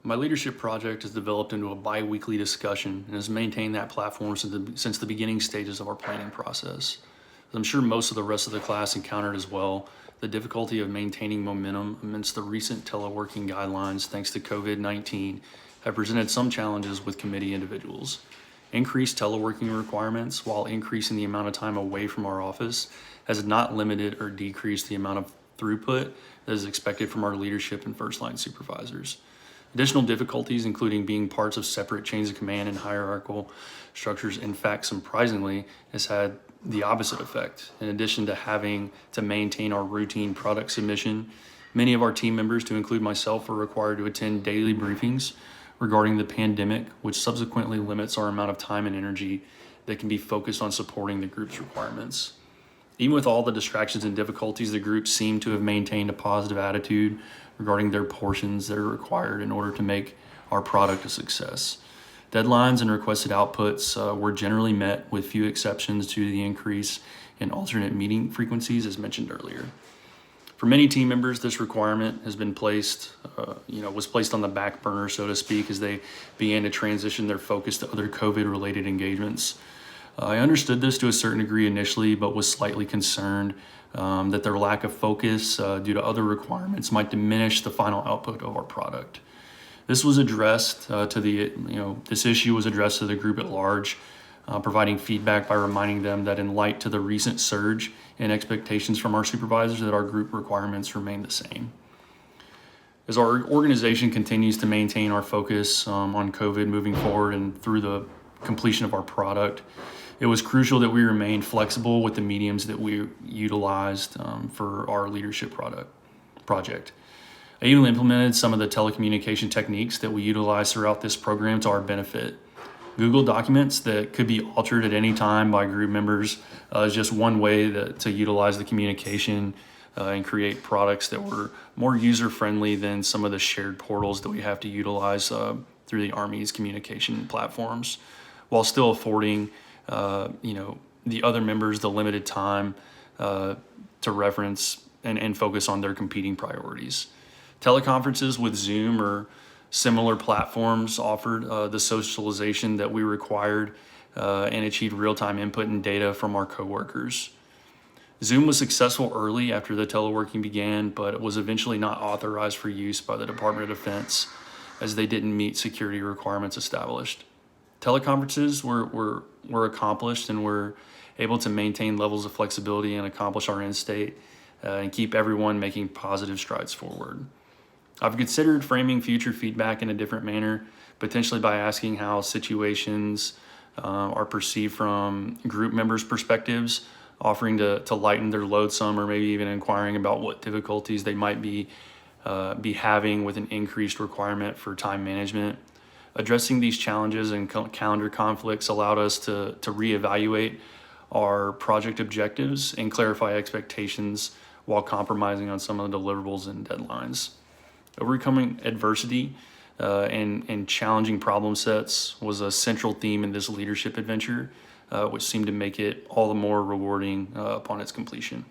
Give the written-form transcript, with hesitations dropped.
My leadership project has developed into a bi-weekly discussion and has maintained that platform since the beginning stages of our planning process. As I'm sure most of the rest of the class encountered as well, the difficulty of maintaining momentum amidst the recent teleworking guidelines thanks to COVID-19 have presented some challenges with committee individuals. Increased teleworking requirements, while increasing the amount of time away from our office, has not limited or decreased the amount of throughput that is expected from our leadership and first line supervisors. Additional difficulties, including being parts of separate chains of command and hierarchical structures, in fact, surprisingly, has had the opposite effect. In addition to having to maintain our routine product submission, many of our team members, to include myself, are required to attend daily briefings regarding the pandemic, which subsequently limits our amount of time and energy that can be focused on supporting the group's requirements. Even with all the distractions and difficulties, the group seemed to have maintained a positive attitude regarding their portions that are required in order to make our product a success. Deadlines and requested outputs were generally met, with few exceptions due to the increase in alternate meeting frequencies, as mentioned earlier. For many team members, this requirement has been was placed on the back burner, so to speak, as they began to transition their focus to other COVID-related engagements. I understood this to a certain degree initially, but was slightly concerned that their lack of focus due to other requirements might diminish the final output of our product. This was addressed this issue was addressed to the group at large, providing feedback by reminding them that in light to the recent surge in expectations from our supervisors, that our group requirements remain the same. As our organization continues to maintain our focus on COVID moving forward and through the completion of our product, it was crucial that we remained flexible with the mediums that we utilized for our leadership project. I even implemented some of the telecommunication techniques that we utilized throughout this program to our benefit. Google Documents that could be altered at any time by group members is just one way to utilize the communication and create products that were more user-friendly than some of the shared portals that we have to utilize through the Army's communication platforms, while still affording the other members the limited time to reference and focus on their competing priorities. Teleconferences with Zoom or similar platforms offered the socialization that we required and achieved real-time input and data from our coworkers. Zoom was successful early after the teleworking began, but it was eventually not authorized for use by the Department of Defense as they didn't meet security requirements established. Teleconferences were accomplished, and we're able to maintain levels of flexibility and accomplish our end state and keep everyone making positive strides forward. I've considered framing future feedback in a different manner, potentially by asking how situations are perceived from group members' perspectives, offering to lighten their load some, or maybe even inquiring about what difficulties they might be having with an increased requirement for time management. Addressing these challenges and calendar conflicts allowed us to reevaluate our project objectives and clarify expectations while compromising on some of the deliverables and deadlines. Overcoming adversity and challenging problem sets was a central theme in this leadership adventure, which seemed to make it all the more rewarding upon its completion.